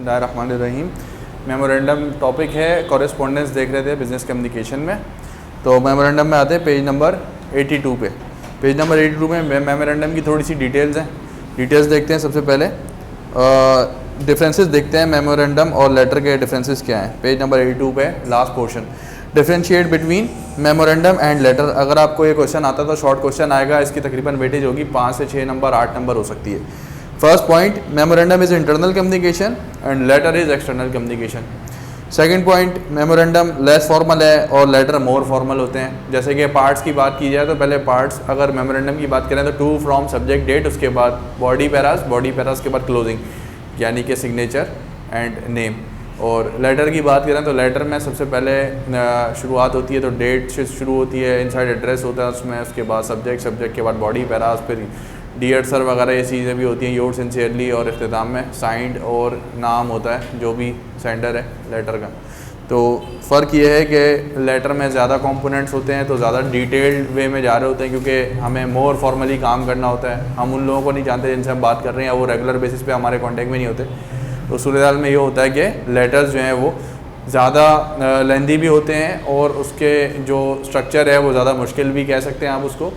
बिस्मिल्लाहिर्रहमानिर्रहीम। Memorandum topic है, correspondence देख रहे थे बिज़नेस कम्युनिकेशन में। तो मेमोरेंडम में आते हैं पेज नंबर 82 पे। पेज नंबर 82 में मेमोरेंडम की थोड़ी सी डिटेल्स हैं। डिटेल्स देखते हैं। सबसे पहले डिफरेंसेस देखते हैं मेमोरेंडम और लेटर के डिफरेंसेस क्या हैं। पेज नंबर 82 पे last portion, differentiate between memorandum and later. अगर आपको ये क्वेश्चन आता तो शॉर्ट क्वेश्चन आएगा, इसकी तकरीबन वेटेज होगी 5 से 6 नंबर, 8 नंबर हो सकती है। First point, memorandum is internal communication and later is external communication. Second point, memorandum less formal है और लेटर मोर फॉर्मल होते हैं। जैसे कि पार्ट्स की बात की जाए तो पहले पार्ट्स, अगर मेमोरेंडम की बात करें तो टू फ्रॉम सब्जेक्ट डेट, उसके बाद बॉडी पैरास के बाद क्लोजिंग यानी कि सिग्नेचर एंड नेम। और लेटर की बात करें तो लेटर में सबसे पहले शुरुआत होती है तो डेट से शुरू होती है, इनसाइड एड्रेस होता है उसमें, उसके बाद सब्जेक्ट के बाद बॉडी पैरास, फिर डियर सर वगैरह ये चीज़ें भी होती हैं, योर सिंसियरली, और इख्तिताम में साइंड और नाम होता है जो भी सेंडर है लेटर का। तो फ़र्क ये है कि लेटर में ज़्यादा कंपोनेंट्स होते हैं तो ज़्यादा डिटेल्ड वे में जा रहे होते हैं, क्योंकि हमें मोर फॉर्मली काम करना होता है। हम उन लोगों को नहीं जानते जिनसे हम बात कर रहे हैं, वो रेगुलर बेसिस पे हमारे कांटेक्ट में नहीं होते। तो सूरत हाल में ये होता है कि लेटर्स जो हैं वो ज़्यादा लेंदी भी होते हैं और उसके जो स्ट्रक्चर है वो ज़्यादा मुश्किल भी कह सकते हैं आप उसको।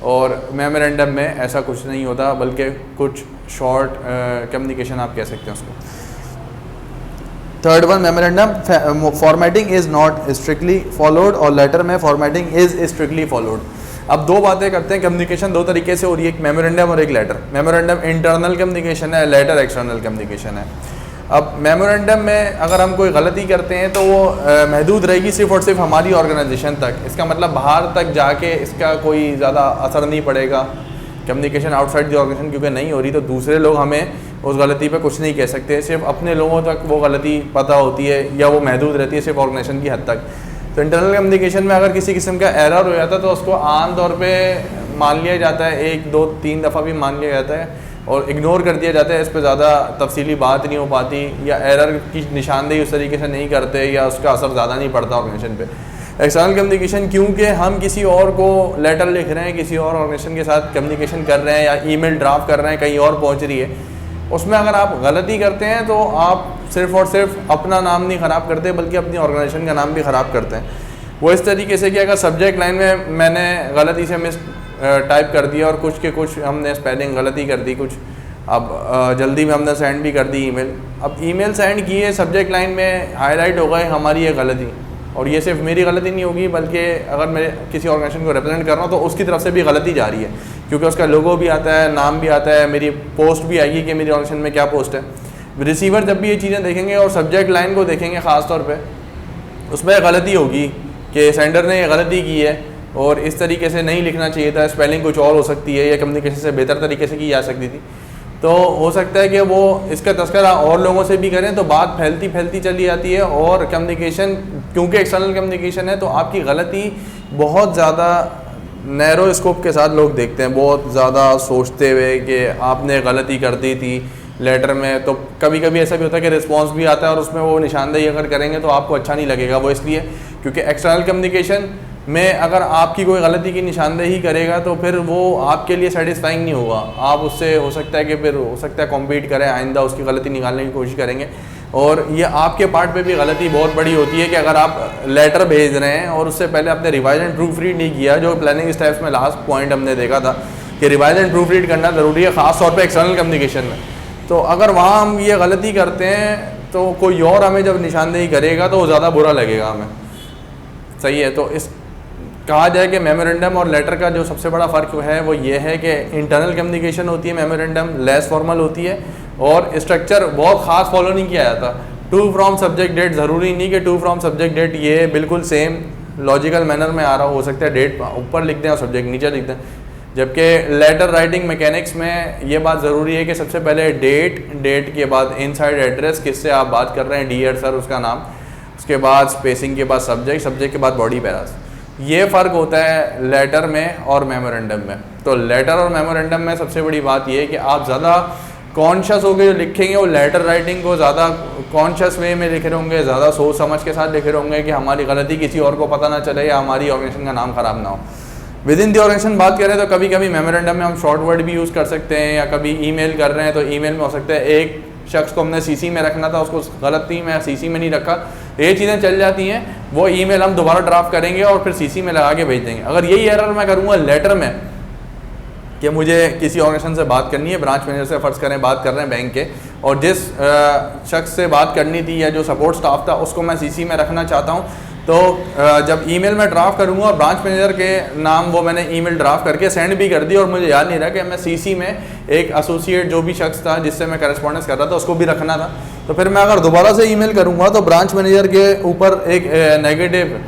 और मेमोरेंडम में ऐसा कुछ नहीं होता, बल्कि कुछ शॉर्ट कम्युनिकेशन आप कह सकते हैं उसको। Third one, memorandum formatting is not strictly followed और लेटर में फॉर्मेटिंग इज़ स्ट्रिक्टली फॉलोड। अब दो बातें करते हैं, कम्युनिकेशन दो तरीके से हो रही है, एक मेमोरेंडम और एक लेटर। मेमोरेंडम इंटरनल कम्युनिकेशन है, लेटर एक्सटर्नल कम्युनिकेशन है। अब मेमोरेंडम में अगर हम कोई गलती करते हैं तो वो महदूद रहेगी सिर्फ़ और सिर्फ हमारी ऑर्गेनाइजेशन तक। इसका मतलब बाहर तक जाके इसका कोई ज़्यादा असर नहीं पड़ेगा। कम्युनिकेशन आउटसाइड द ऑर्गेनाइजेशन क्योंकि नहीं हो रही तो दूसरे लोग हमें उस गलती पे कुछ नहीं कह सकते, सिर्फ अपने लोगों तक वो गलती पता होती है या वो महदूद रहती है सिर्फ ऑर्गेनाइजेशन की हद तक। तो इंटरनल कम्युनिकेशन में अगर किसी किस्म का एरर हो जाता है तो उसको आम तौर पर मान लिया जाता है, 1, 2, 3 दफ़ा भी मान लिया जाता है और इग्नोर कर दिया जाता है। इस पर ज़्यादा तफसीली बात नहीं हो पाती या एरर की निशानदेही उस तरीके से नहीं करते या उसका असर ज़्यादा नहीं पड़ता ऑर्गेनाइजेशन पे। एक्सटर्नल कम्युनिकेशन, क्योंकि हम किसी और को लेटर लिख रहे हैं, किसी और ऑर्गेनाइजेशन के साथ कम्युनिकेशन कर रहे हैं या ईमेल ड्राफ्ट कर रहे हैं, कहीं और पहुँच रही है, उसमें अगर आप गलती करते हैं तो आप सिर्फ़ और सिर्फ अपना नाम नहीं ख़राब करते बल्कि अपनी ऑर्गेनाइजेशन का नाम भी ख़राब करते हैं। वो इस तरीके से कि अगर सब्जेक्ट लाइन में मैंने गलती से मिस टाइप कर दिया और कुछ के कुछ हमने स्पेलिंग गलती कर दी कुछ, अब जल्दी में हमने सेंड भी कर दी ईमेल। अब ईमेल सेंड किए, सब्जेक्ट लाइन में हाईलाइट हो गए हमारी ये गलती, और ये सिर्फ मेरी गलती नहीं होगी बल्कि अगर मैं किसी ऑर्गेनाइजेशन को रिप्रेजेंट कर रहा हूँ तो उसकी तरफ से भी गलती जा रही है, क्योंकि उसका लोगो भी आता है, नाम भी आता है, मेरी पोस्ट भी आएगी कि मेरी ऑर्गेनाइजेशन में क्या पोस्ट है। रिसीवर जब भी ये चीज़ें देखेंगे और सब्जेक्ट लाइन को देखेंगे ख़ास तौर पर, उसमें गलती होगी कि सेंडर ने ये गलती की है और इस तरीके से नहीं लिखना चाहिए था, स्पेलिंग कुछ और हो सकती है या कम्युनिकेशन से बेहतर तरीके से की जा सकती थी। तो हो सकता है कि वो इसका तस्करा और लोगों से भी करें तो बात फैलती चली जाती है। और कम्युनिकेशन क्योंकि एक्सटर्नल कम्युनिकेशन है तो आपकी गलती बहुत ज़्यादा नैरो स्कोप के साथ लोग देखते हैं, बहुत ज़्यादा सोचते हुए कि आपने गलती कर दी थी लेटर में। तो कभी कभी ऐसा भी होता है कि रिस्पॉन्स भी आता है और उसमें वो निशानदेही अगर करेंगे तो आपको अच्छा नहीं लगेगा। वो इसलिए क्योंकि एक्सटर्नल कम्युनिकेशन में अगर आपकी कोई गलती की निशानदेही करेगा तो फिर वो आपके लिए सेटिस्फाइंग नहीं होगा। आप उससे हो सकता है कि फिर हो सकता है कॉम्पीट करें, आइंदा उसकी गलती निकालने की कोशिश करेंगे। और ये आपके पार्ट पे भी गलती बहुत बड़ी होती है कि अगर आप लेटर भेज रहे हैं और उससे पहले आपने रिवाइज एंड प्रूफ रीड नहीं किया, जो प्लानिंग स्टेप्स में लास्ट पॉइंट हमने देखा था कि रिवाइज एंड प्रूफ रीड करना ज़रूरी है, ख़ास तौर पर एक्सटर्नल कम्युनिकेशन में। तो अगर वहाँ हम ये गलती करते हैं तो कोई और हमें जब निशानदेही करेगा तो वो ज़्यादा बुरा लगेगा हमें। सही है। तो इस कहा जाए कि मेमोरेंडम और लेटर का जो सबसे बड़ा फ़र्क है वो ये है कि इंटरनल कम्युनिकेशन होती है मेमोरेंडम, लेस फॉर्मल होती है और स्ट्रक्चर बहुत ख़ास फॉलो नहीं किया जाता। टू फ्रॉम सब्जेक्ट डेट, ज़रूरी नहीं कि टू फ्रॉम सब्जेक्ट डेट ये बिल्कुल सेम लॉजिकल मैनर में आ रहा हो सकता है डेट ऊपर लिख दें और सब्जेक्ट नीचे लिख दें। जबकि लेटर राइटिंग मैकेनिक्स में ये बात ज़रूरी है कि सबसे पहले डेट के बाद इनसाइड एड्रेस, किससे आप बात कर रहे हैं, डियर सर उसका नाम, उसके बाद स्पेसिंग के बाद सब्जेक्ट के बाद बॉडी पैरास। ये फ़र्क होता है लेटर में और मेमोरेंडम में। तो लेटर और मेमोरेंडम में सबसे बड़ी बात यह है कि आप ज़्यादा कॉन्शियस होकर जो लिखेंगे वो लेटर राइटिंग को ज़्यादा कॉन्शियस वे में लिखे होंगे, ज़्यादा सोच समझ के साथ लिखे होंगे कि हमारी गलती किसी और को पता ना चले या हमारी ऑर्गेनाइजेशन का नाम ख़राब ना हो। विद इन दी ऑर्गेनाइजेशन बात करें तो कभी कभी मेमोरेंडम में हम शॉर्ट वर्ड भी यूज़ कर सकते हैं, या कभी ईमेल कर रहे हैं तो ईमेल में हो सकता है एक शख्स को हमने सीसी में रखना था, उसको गलती में सीसी में नहीं रखा, ये चीज़ें चल जाती हैं। वो ईमेल हम दोबारा ड्राफ्ट करेंगे और फिर सीसी में लगा के भेज देंगे। अगर यही एरर मैं करूँगा लेटर में कि मुझे किसी ऑर्गेनाइजेशन से बात करनी है, ब्रांच मैनेजर से फ़र्ज़ करें बात कर रहे हैं बैंक के, और जिस शख्स से बात करनी थी या जो सपोर्ट स्टाफ था उसको मैं सीसी में रखना चाहता हूँ, तो जब ईमेल में ड्राफ्ट करूँगा और ब्रांच मैनेजर के नाम वो मैंने ईमेल ड्राफ्ट करके सेंड भी कर दी और मुझे याद नहीं रहा कि मैं सीसी में एक एसोसिएट जो भी शख्स था जिससे मैं करस्पॉन्डेंस कर रहा था उसको भी रखना था, तो फिर मैं अगर दोबारा से ईमेल करूँगा तो ब्रांच मैनेजर के ऊपर एक नेगेटिव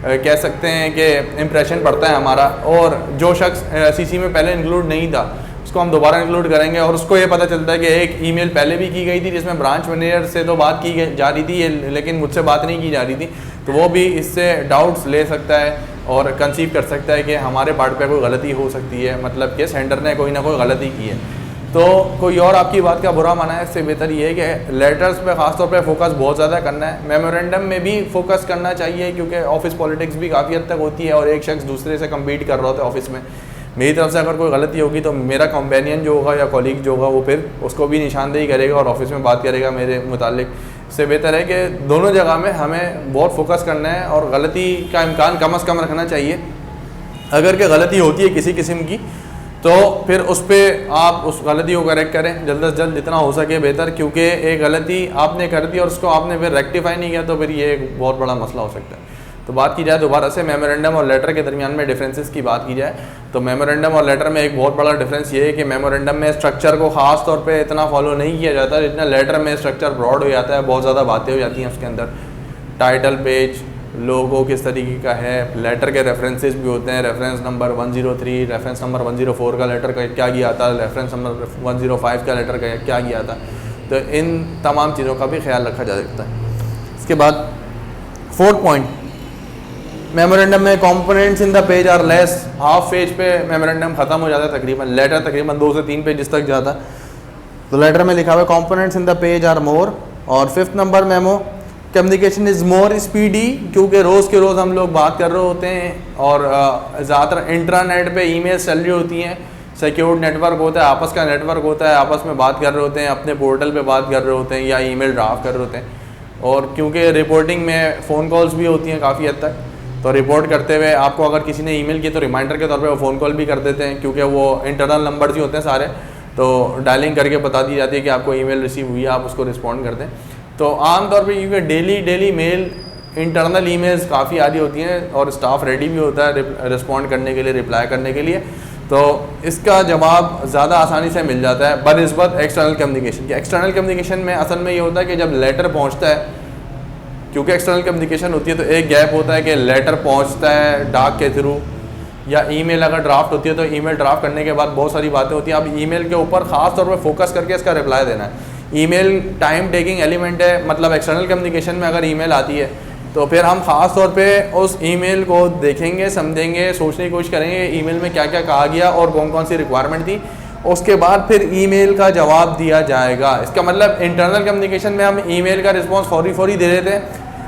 कह सकते हैं कि इम्प्रेशन पड़ता है हमारा, और जो शख्स सीसी में पहले इंक्लूड नहीं था उसको हम दोबारा इंक्लूड करेंगे और उसको ये पता चलता है कि एक ईमेल पहले भी की गई थी जिसमें ब्रांच मैनेजर से तो बात की जा रही थी लेकिन मुझसे बात नहीं की जा रही थी, तो वो भी इससे डाउट्स ले सकता है और कंसीव कर सकता है कि हमारे पार्ट पे कोई गलती हो सकती है, मतलब कि सेंडर ने कोई ना कोई गलती की है। तो कोई और आपकी बात का बुरा माना है, इससे बेहतर ये है कि लेटर्स पे ख़ासतौर पे फोकस बहुत ज़्यादा करना है। मेमोरेंडम में भी फोकस करना चाहिए क्योंकि ऑफिस पॉलिटिक्स भी काफ़ी हद तक होती है और एक शख्स दूसरे से कम्पीट कर रहा होता है ऑफिस में। मेरी तरफ से अगर कोई गलती होगी तो मेरा कंपेनियन जो होगा या कॉलीग जो होगा वो फिर उसको भी निशानदेही करेगा और ऑफिस में बात करेगा मेरे मुतालिक। इससे बेहतर है कि दोनों जगह में हमें बहुत फोकस करना है और गलती का इम्कान कम अज़ कम रखना चाहिए। अगर के गलती होती है किसी किस्म की तो फिर उस पर आप उस गलती को करेक्ट करें जल्द से जल्द जितना हो सके बेहतर, क्योंकि एक गलती आपने कर दी और उसको आपने फिर रेक्टिफाई नहीं किया तो फिर ये एक बहुत बड़ा मसला हो सकता है। तो बात की जाए दोबारा से मेमोरेंडम और लेटर के दरमियान में डिफरेंसेस की बात की जाए तो मेमोरेंडम और लेटर में एक बहुत बड़ा डिफरेंस ये है कि मेमोरेंडम में स्ट्रक्चर को ख़ास तौर पे इतना फॉलो नहीं किया जाता जितना लेटर में स्ट्रक्चर ब्रॉड हो जाता है, बहुत ज़्यादा बातें हो जाती हैं उसके अंदर। टाइटल पेज, लोगो किस तरीके का है, लेटर के रेफरेंसेस भी होते हैं, रेफरेंस नंबर 103, रेफरेंस नंबर 104 का लेटर का क्या गया था, रेफरेंस नंबर 105 का लेटर का क्या गया था, तो इन तमाम चीज़ों का भी ख्याल रखा जा सकता है। इसके बाद 4th पॉइंट, मेमोरेंडम में components in the page are less. Half page पे मेमोरेंडम ख़त्म हो जाता है तकरीबन, लेटर तकरीबन 2 से 3 पेजेस तक जाता है, तो लेटर में लिखा हुआ है components in the page are more. और 5th number memo, communication is more speedy, क्योंकि रोज़ के रोज़ हम लोग बात कर रहे होते हैं और ज़्यादातर इंट्रानेट पे ईमेल्स चल रही होती हैं, सिक्योर्ड नेटवर्क होता है, आपस का नेटवर्क होता है, आपस में बात कर रहे होते हैं, अपने पोर्टल पे बात कर रहे होते हैं या ईमेल ड्राफ्ट कर रहे होते हैं। और क्योंकि रिपोर्टिंग में फ़ोन कॉल्स भी होती हैं काफ़ी हद तक, तो रिपोर्ट करते हुए आपको अगर किसी ने ईमेल किया तो रिमाइंडर के तौर पे वो फ़ोन कॉल भी कर देते हैं, क्योंकि वो इंटरनल नंबर्स ही होते हैं सारे, तो डायलिंग करके बता दी जाती है कि आपको ईमेल रिसीव हुई है, आप उसको रिस्पॉन्ड कर दें। तो आमतौर पे क्योंकि डेली मेल इंटरनल ईमेल्स काफ़ी आ रही होती हैं और स्टाफ रेडी भी होता है रिस्पॉन्ड करने के लिए, रिप्लाई करने के लिए, तो इसका जवाब ज़्यादा आसानी से मिल जाता है बनिस्बत एक्सटर्नल कम्युनिकेशन के। एक्सटर्नल कम्युनिकेशन में असल में ये होता है कि जब लेटर पहुँचता है, क्योंकि एक्सटर्नल कम्युनिकेशन होती है तो एक गैप होता है कि लेटर पहुंचता है डाक के थ्रू, या ईमेल अगर ड्राफ्ट होती है तो ईमेल ड्राफ्ट करने के बाद बहुत सारी बातें होती हैं। अब ईमेल के ऊपर ख़ास तौर पे फोकस करके इसका रिप्लाई देना है। ईमेल टाइम टेकिंग एलिमेंट है, मतलब एक्सटर्नल कम्युनिकेशन में अगर ईमेल आती है तो फिर हम ख़ास तौर पे उस ईमेल को देखेंगे, समझेंगे, सोचने की कोशिश करेंगे ईमेल में क्या क्या कहा गया और कौन कौन सी रिक्वायरमेंट थी, उसके बाद फिर ईमेल का जवाब दिया जाएगा। इसका मतलब इंटरनल कम्युनिकेशन में हम ईमेल का रिस्पॉन्स फौरी दे देते हैं,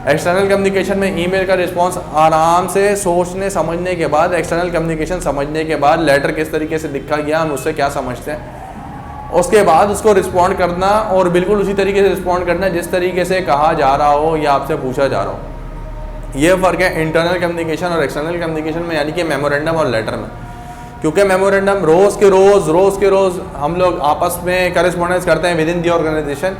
एक्सटर्नल कम्युनिकेशन में ईमेल का रिस्पांस आराम से सोचने समझने के बाद, एक्सटर्नल कम्युनिकेशन समझने के बाद, लेटर किस तरीके से लिखा गया, हम उससे क्या समझते हैं, उसके बाद उसको रिस्पॉन्ड करना और बिल्कुल उसी तरीके से रिस्पॉन्ड करना जिस तरीके से कहा जा रहा हो या आपसे पूछा जा रहा हो। ये फ़र्क है इंटरनल कम्युनिकेशन और एक्सटर्नल कम्युनिकेशन में, यानी कि मेमोरेंडम और लेटर में। क्योंकि मेमोरेंडम रोज़ के रोज़ हम लोग आपस में करस्पॉन्डेंस करते हैं विद इन दी ऑर्गेनाइजेशन,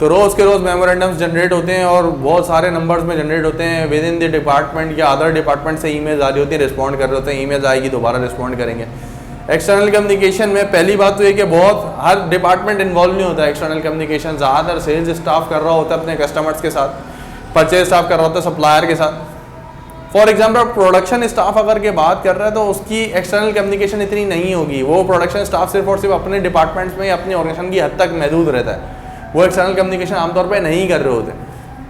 तो रोज़ के रोज़ मेमोरेंडम्स जनरेट होते हैं और बहुत सारे नंबर्स में जनरेट होते हैं। विद इन द डिपार्टमेंट या अदर डिपार्टमेंट से ईमेल्स आ रही होती हैं, रिस्पॉन्ड कर रहे होते हैं, ईमेल्स आएगी दोबारा रिस्पॉन्ड करेंगे। एक्सटर्नल कम्युनिकेशन में पहली बात तो ये कि बहुत हर डिपार्टमेंट इन्वॉल्व नहीं होता है। एक्सटर्नल कम्युनिकेशन ज़्यादातर सेल्स स्टाफ कर रहा होता है अपने कस्टमर्स के साथ, परचेज स्टाफ कर रहा होता है सप्लायर के साथ। फॉर एग्जाम्पल प्रोडक्शन स्टाफ अगर के बात कर रहा है तो उसकी एक्सटर्नल कम्युनिकेशन इतनी नहीं होगी, वो प्रोडक्शन स्टाफ सिर्फ और सिर्फ अपने डिपार्टमेंट्स में या अपनी ऑर्गेनाइजेशन की हद तक महदूद रहता है, वो एक्सटर्नल कम्युनिकेशन आमतौर पे नहीं कर रहे होते।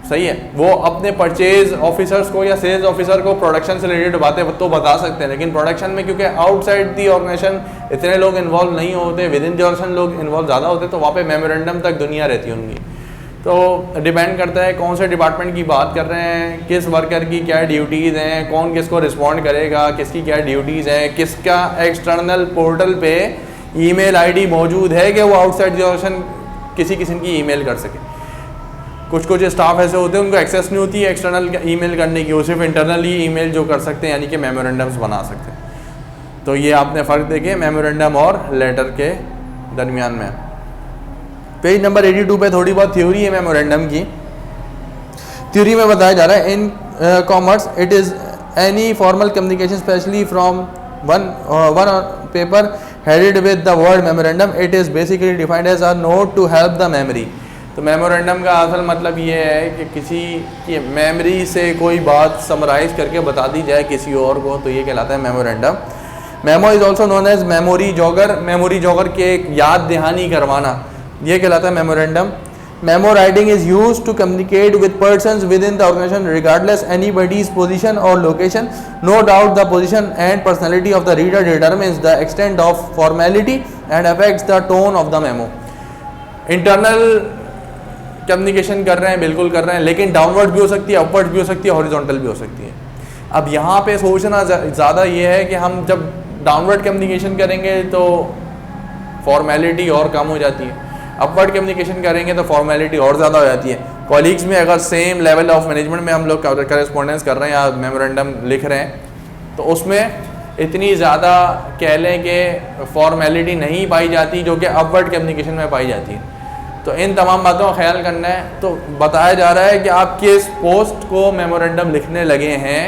सही है, वो अपने परचेज ऑफिसर्स को या सेल्स ऑफिसर को प्रोडक्शन से रिलेटेड बातें तो बता सकते हैं, लेकिन प्रोडक्शन में क्योंकि आउटसाइड दी ऑर्गेनाइजेशन इतने लोग इन्वॉल्व नहीं होते, विद इन दी ऑर्गेनाइजेशन लोग इन्वॉल्व ज़्यादा होते, तो वहाँ पे मेमोरेंडम तक दुनिया रहती है उनकी। तो डिपेंड करता है कौन से डिपार्टमेंट की बात कर रहे हैं, किस वर्कर की क्या ड्यूटीज़ हैं, कौन किसको रिस्पॉन्ड करेगा, किसकी क्या ड्यूटीज़ हैं, किसका एक्सटर्नल पोर्टल पे ईमेल आईडी मौजूद है कि वो आउटसाइड दी ऑर्गेनाइजेशन किसी किस्म की ईमेल कर सके। कुछ कुछ स्टाफ ऐसे होते हैं उनको एक्सेस नहीं होती है एक्सटर्नल ईमेल करने की, वो सिर्फ इंटरनली ईमेल जो कर सकते हैं यानी कि मेमोरेंडम्स बना सकते हैं। तो ये आपने फ़र्क देखे मेमोरेंडम और लेटर के दरमियान में। पेज नंबर 82 पे थोड़ी बहुत थ्योरी है मेमोरेंडम की। थ्योरी में बताया जा रहा है in commerce it is any formal communication specially from one paper headed with the word memorandum. It is basically defined as a note to help the memory. तो मेमोरेंडम का असल मतलब ये है कि किसी की मेमोरी से कोई बात समराइज़ करके बता दी जाए किसी और को, तो ये कहलाता है memorandum. Memo is also known as memory jogger. Memory jogger के एक याद दहानी करवाना, ये कहलाता है memorandum. Memo writing is use to communicate with persons within the organization regardless anybody's position और location. No doubt the position and personality of the reader determines the extent of formality and affects the tone of the memo. Internal communication कर रहे हैं, बिल्कुल कर रहे हैं, लेकिन downward भी हो सकती है, अपवर्ड भी हो सकती है, हॉरिजॉन्टल भी हो सकती है। अब यहाँ पे सोचना ज़्यादा ये है कि हम जब डाउनवर्ड कम्युनिकेशन करेंगे तो फॉर्मेलिटी और कम हो जाती है, अपवर्ड कम्युनिकेशन करेंगे तो फॉर्मेलिटी और ज़्यादा हो जाती है। कॉलीग्स में अगर सेम लेवल ऑफ मैनेजमेंट में हम लोग करेस्पॉन्डेंस कर रहे हैं या मेमोरेंडम लिख रहे हैं तो उसमें इतनी ज़्यादा कह लें कि फॉर्मेलिटी नहीं पाई जाती जो कि अपवर्ड कम्युनिकेशन में पाई जाती है। तो इन तमाम बातों का ख्याल करना है। तो बताया जा रहा है कि आप किस पोस्ट को मेमोरेंडम लिखने लगे हैं,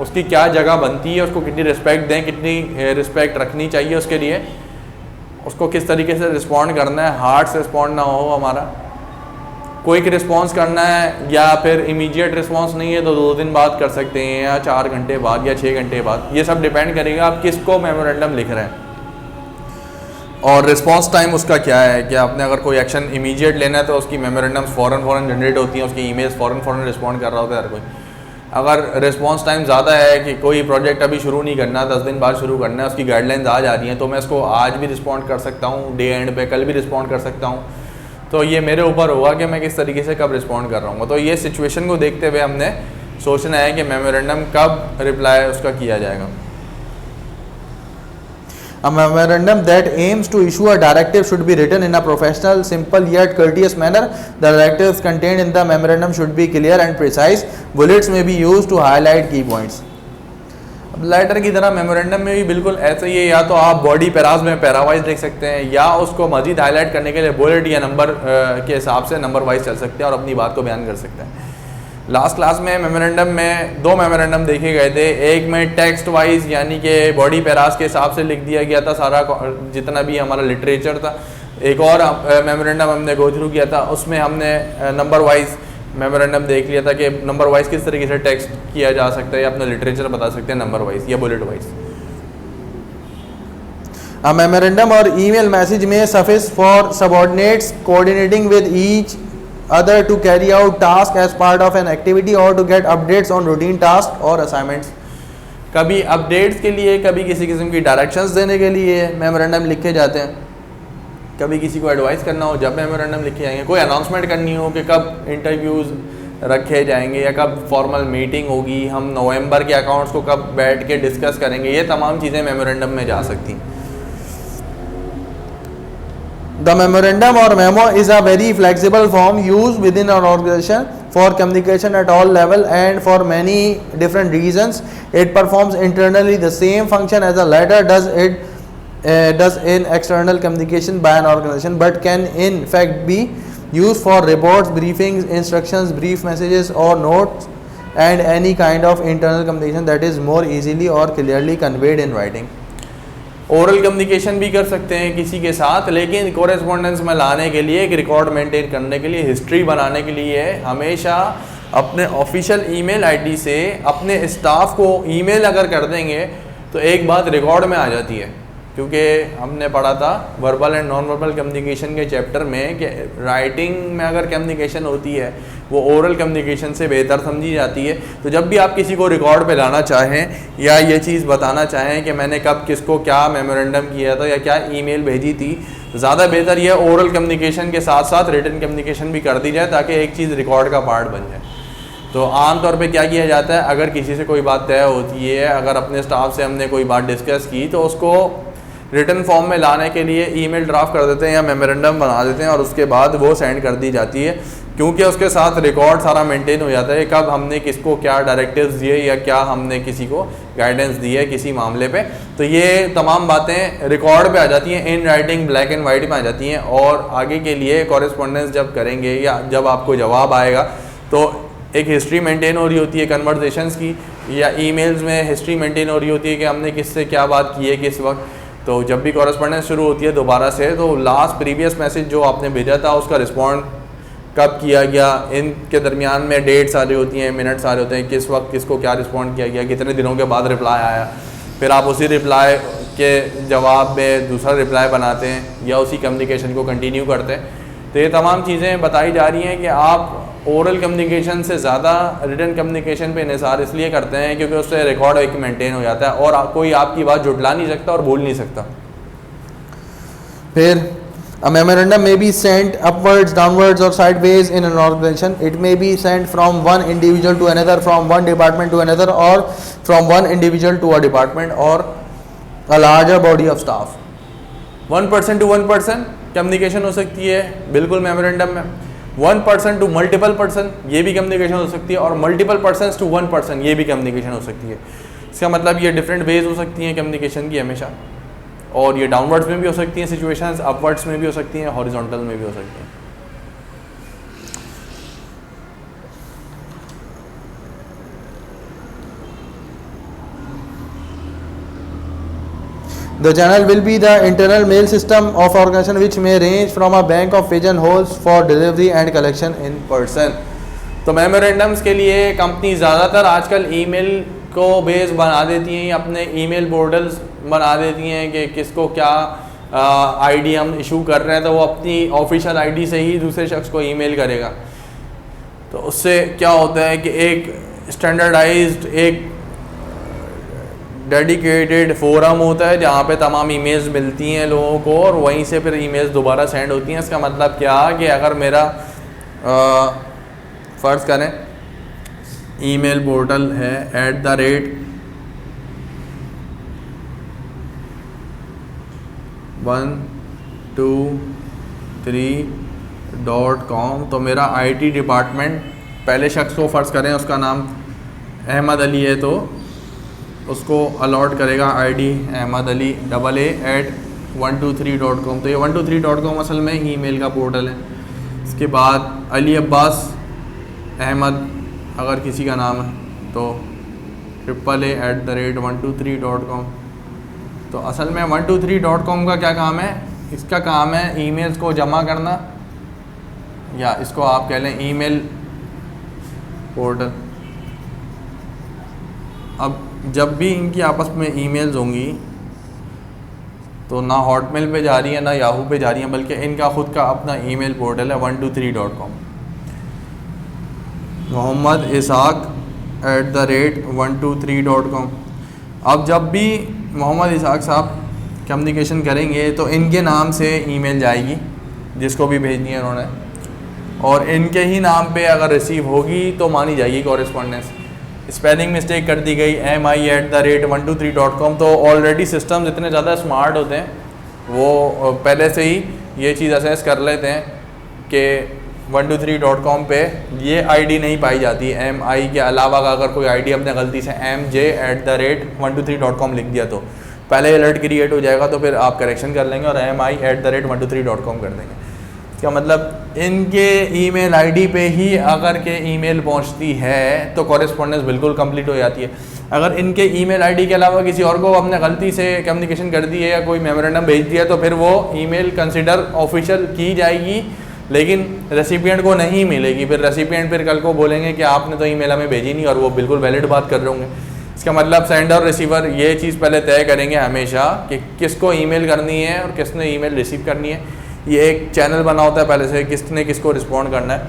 उसकी क्या जगह बनती है, उसको कितनी रिस्पेक्ट दें, कितनी रिस्पेक्ट रखनी चाहिए उसके लिए, उसको किस तरीके से रिस्पॉन्ड करना है, हार्ड से रिस्पॉन्ड ना हो हमारा, क्विक रिस्पॉन्स करना है या फिर इमीडिएट रिस्पॉन्स नहीं है तो 2 दिन बाद कर सकते हैं या 4 घंटे बाद या 6 घंटे बाद। ये सब डिपेंड करेगा आप किसको मेमोरेंडम लिख रहे हैं और रिस्पॉन्स टाइम उसका क्या है। कि आपने अगर कोई एक्शन इमीडिएट लेना है तो उसकी मेमोरेंडम्स फ़ौरन जनरेट होती हैं, उसकी ईमेल्स फ़ौरन रिस्पॉन्ड कर रहा होता है हर कोई। अगर रिस्पॉन्स टाइम ज़्यादा है कि कोई प्रोजेक्ट अभी शुरू नहीं करना, 10 दिन बाद शुरू करना है, उसकी गाइडलाइंस आज आ रही हैं, तो मैं इसको आज भी रिस्पॉन्ड कर सकता हूँ, डे एंड पे कल भी रिस्पॉन्ड कर सकता हूँ। तो ये मेरे ऊपर होगा कि मैं किस तरीके से कब रिस्पॉन्ड कर रहा हूँ। तो ये सिचुएशन को देखते हुए हमने सोचना है कि मेमोरेंडम कब रिप्लाई उसका किया जाएगा। A memorandum that aims to issue a directive should be written in a professional, simple yet courteous manner. The directives contained in the memorandum should be clear and precise. Bullets may be used to highlight key points. अब letter की तरह memorandum में भी बिल्कुल ऐसे ही है, या तो आप बॉडी पैराज में पैरावाइज लिख सकते हैं या उसको मजीद हाईलाइट करने के लिए बुलेट या नंबर के हिसाब से नंबर वाइज चल सकते हैं और अपनी बात को बयान कर सकते हैं। लास्ट क्लास में मेमोरेंडम में 2 मेमोरेंडम देखे गए थे। एक में टेक्स्ट वाइज यानी कि बॉडी पैराज के हिसाब से लिख दिया गया था सारा जितना भी हमारा लिटरेचर था। एक और मेमोरेंडम हमने गो थ्रू किया था, उसमें हमने नंबर वाइज मेमोरेंडम देख लिया था कि नंबर वाइज किस तरीके से टेक्स्ट किया जा सकता है या अपना लिटरेचर बता सकते हैं नंबर वाइज या bullet wise. A memorandum or email message may suffice for subordinates coordinating with each other to carry out task as part of an activity or to get updates on routine tasks or assignments. कभी updates के लिए, कभी किसी किस्म की directions देने के लिए मेमोरेंडम लिखे जाते हैं, कभी किसी को एडवाइस करना हो जब मेमोरेंडम लिखे जाएंगे, कोई अनाउंसमेंट करनी हो कि कब इंटरव्यूज़ रखे जाएंगे या कब फॉर्मल मीटिंग होगी, हम नवंबर के अकाउंट्स को कब बैठ के डिस्कस करेंगे, ये तमाम चीज़ें मेमोरेंडम में जा सकती हैं। The memorandum or memo is a very flexible form used within an organization for communication at all level and for many different reasons. It performs internally the same function as a letter does in external communication by an organization, but can in fact be used for reports, briefings, instructions, brief messages or notes and any kind of internal communication that is more easily or clearly conveyed in writing. Oral communication भी कर सकते हैं किसी के साथ, लेकिन correspondence में लाने के लिए, एक रिकॉर्ड मेंटेन करने के लिए, हिस्ट्री बनाने के लिए हमेशा अपने ऑफिशियल ईमेल आईडी से अपने स्टाफ को ईमेल अगर कर देंगे तो एक बात रिकॉर्ड में आ जाती है। क्योंकि हमने पढ़ा था verbal and non verbal communication के चैप्टर में कि राइटिंग में अगर कम्युनिकेशन होती है वो ओरल कम्युनिकेशन से बेहतर समझी जाती है। तो जब भी आप किसी को रिकॉर्ड पे लाना चाहें या ये चीज़ बताना चाहें कि मैंने कब किसको क्या मेमोरेंडम किया था या क्या ईमेल भेजी थी, ज़्यादा बेहतर यह ओरल कम्युनिकेशन के साथ साथ रिटन कम्युनिकेशन भी कर दी जाए ताकि एक चीज़ रिकॉर्ड का पार्ट बन जाए। तो आमतौर पे क्या किया जाता है, अगर किसी से कोई बात तय होती है, अगर अपने स्टाफ से हमने कोई बात डिस्कस की तो उसको रिटर्न फॉर्म में लाने के लिए ईमेल ड्राफ्ट कर देते हैं या मेमोरेंडम बना देते हैं और उसके बाद वो सेंड कर दी जाती है, क्योंकि उसके साथ रिकॉर्ड सारा मेंटेन हो जाता है कब हमने किसको क्या डायरेक्टिव्स दिए या क्या हमने किसी को गाइडेंस दी है किसी मामले पे। तो ये तमाम बातें रिकॉर्ड पे आ जाती हैं, in writing black and white में आ जाती हैं। और आगे के लिए कॉरेस्पॉन्डेंस जब करेंगे या जब आपको जवाब आएगा तो एक हिस्ट्री मेंटेन हो रही होती है कन्वर्सेशंस की, या ईमेल्स में हिस्ट्री मेंटेन हो रही होती है कि हमने किससे क्या बात की है किस वक्त। तो जब भी कॉरेस्पॉन्डेंस शुरू होती है दोबारा से, तो लास्ट प्रीवियस मैसेज जो आपने भेजा था उसका रिस्पॉन्ड कब किया गया, इनके दरमियान में डेट्स आ रही होती हैं, मिनट्स आ रहे होते हैं, किस वक्त किसको क्या रिस्पॉन्ड किया गया, कितने दिनों के बाद रिप्लाई आया, फिर आप उसी रिप्लाई के जवाब में दूसरा रिप्लाई बनाते हैं या उसी कम्युनिकेशन को कंटिन्यू करते हैं। तो ये तमाम चीज़ें बताई जा रही हैं कि आप ओरल कम्युनिकेशन से ज़्यादा रिटन कम्युनिकेशन पे इन्हिसार इसलिए करते हैं क्योंकि उससे रिकॉर्ड एक मेंटेन हो जाता है और कोई आपकी बात जुटला नहीं सकता और भूल नहीं सकता। फिर a memorandum may be sent upwards, downwards or sideways in an organization. It may be sent from one individual to another, from one department to another, or from one individual to a department or a larger body of staff. 1 person to 1 person communication हो सकती है बिल्कुल memorandum में। 1 person to multiple person ये भी communication हो सकती है, और मल्टीपल पर्सन्स टू 1 person ये भी कम्युनिकेशन हो सकती है। इसका मतलब ये डिफरेंट वेज हो सकती हैं कम्युनिकेशन की हमेशा, और ये डाउनवर्ड्स में भी हो सकती हैं सिचुएशंस, अपवर्ड्स में भी हो सकती हैं, हॉरिजॉन्टल में भी हो सकती हैं। The channel will be the internal mail system of organization which may range from a bank of pigeon holes for delivery and collection in person. तो मेमोरेंडम्स के लिए कंपनी ज़्यादातर आजकल ईमेल को बेस बना देती हैं, अपने ईमेल पोर्टल्स बना देती हैं कि किसको क्या आईडी हम इशू कर रहे हैं तो वो अपनी ऑफिशियल आईडी से ही दूसरे शख्स को ईमेल करेगा। तो उससे क्या होता है कि एक स्टैंडर्डाइज्ड एक डेडिकेटेड फोरम होता है जहाँ पे तमाम ईमेल्स मिलती हैं लोगों को और वहीं से फिर ईमेल्स दोबारा सेंड होती हैं। इसका मतलब क्या कि अगर मेरा फ़र्ज़ करें ईमेल पोर्टल है @123.com, तो मेरा IT डिपार्टमेंट पहले शख्स को फ़र्ज़ करें उसका नाम अहमद अली है तो उसको अलॉट करेगा ID अहमद अली AA@123.com। तो ये 123.com असल में ईमेल का पोर्टल है। इसके बाद अली अब्बास अहमद अगर किसी का नाम है तो AAA@123.com। तो असल में 123.com का क्या काम है, इसका काम है ईमेल्स को जमा करना, या इसको आप कह लें ईमेल पोर्टल। अब जब भी इनकी आपस में ईमेल्स होंगी तो ना हॉटमेल पे जा रही है ना याहू पे जा रही है, बल्कि इनका ख़ुद का अपना ईमेल पोर्टल है 123.com। मोहम्मद इसहाक@123.com। अब जब भी मोहम्मद इसहाक साहब कम्युनिकेशन करेंगे तो इनके नाम से ईमेल जाएगी जिसको भी भेजनी है उन्होंने, और इनके ही नाम पे अगर रिसीव होगी तो मानी जाएगी कॉरेस्पॉन्डेंस। स्पेलिंग मिस्टेक कर दी गई MI@123.com, तो ऑलरेडी सिस्टम्स इतने ज़्यादा स्मार्ट होते हैं वो पहले से ही ये चीज़ असेस कर लेते हैं कि 123.com पे ये आईडी नहीं पाई जाती। MI के अलावा अगर कोई आईडी अपने गलती से MJ@123.com लिख दिया तो पहले अलर्ट क्रिएट हो जाएगा, तो फिर आप करेक्शन कर लेंगे और MI@123.com कर देंगे। इसका मतलब इनके ईमेल आईडी पे ही अगर के ईमेल पहुंचती है तो कॉरेस्पॉन्डेंस बिल्कुल कंप्लीट हो जाती है। अगर इनके ईमेल आईडी के अलावा किसी और को हमने गलती से कम्युनिकेशन कर दी है या कोई मेमोरेंडम भेज दिया तो फिर वो ईमेल कंसिडर ऑफिशियल की जाएगी, लेकिन रेसिपिएंट को नहीं मिलेगी। फिर रेसिपिएंट फिर कल को बोलेंगे कि आपने तो ईमेल हमें भेजी नहीं, और वो बिल्कुल वैलिड बात कर रहे होंगे। इसका मतलब सेंडर और रिसीवर ये चीज़ पहले तय करेंगे हमेशा कि किसको ईमेल करनी है और किसने ईमेल रिसीव करनी है। ये एक चैनल बना होता है पहले से किसने किसको रिस्पॉन्ड करना है,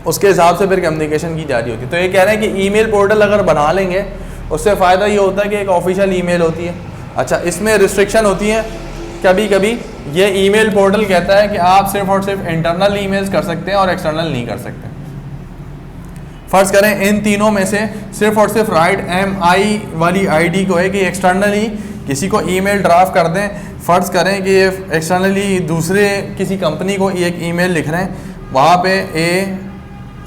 उसके हिसाब से फिर कम्युनिकेशन की जा रही होती है। तो ये कह रहे हैं कि ईमेल पोर्टल अगर बना लेंगे उससे फ़ायदा ये होता है कि एक ऑफिशियल ईमेल होती है। अच्छा, इसमें रिस्ट्रिक्शन होती है, कभी कभी ये ईमेल पोर्टल कहता है कि आप सिर्फ और सिर्फ इंटरनल ईमेल्स कर सकते हैं और एक्सटर्नल नहीं कर सकते। फ़र्ज़ करें इन तीनों में से सिर्फ और सिर्फ राइट MI वाली आईडी को है कि एक्सटर्नली किसी को ईमेल ड्राफ्ट कर दें, फ़र्ज़ करें कि ये एक्सटर्नली दूसरे किसी कंपनी को एक ईमेल लिख रहे हैं, वहाँ पे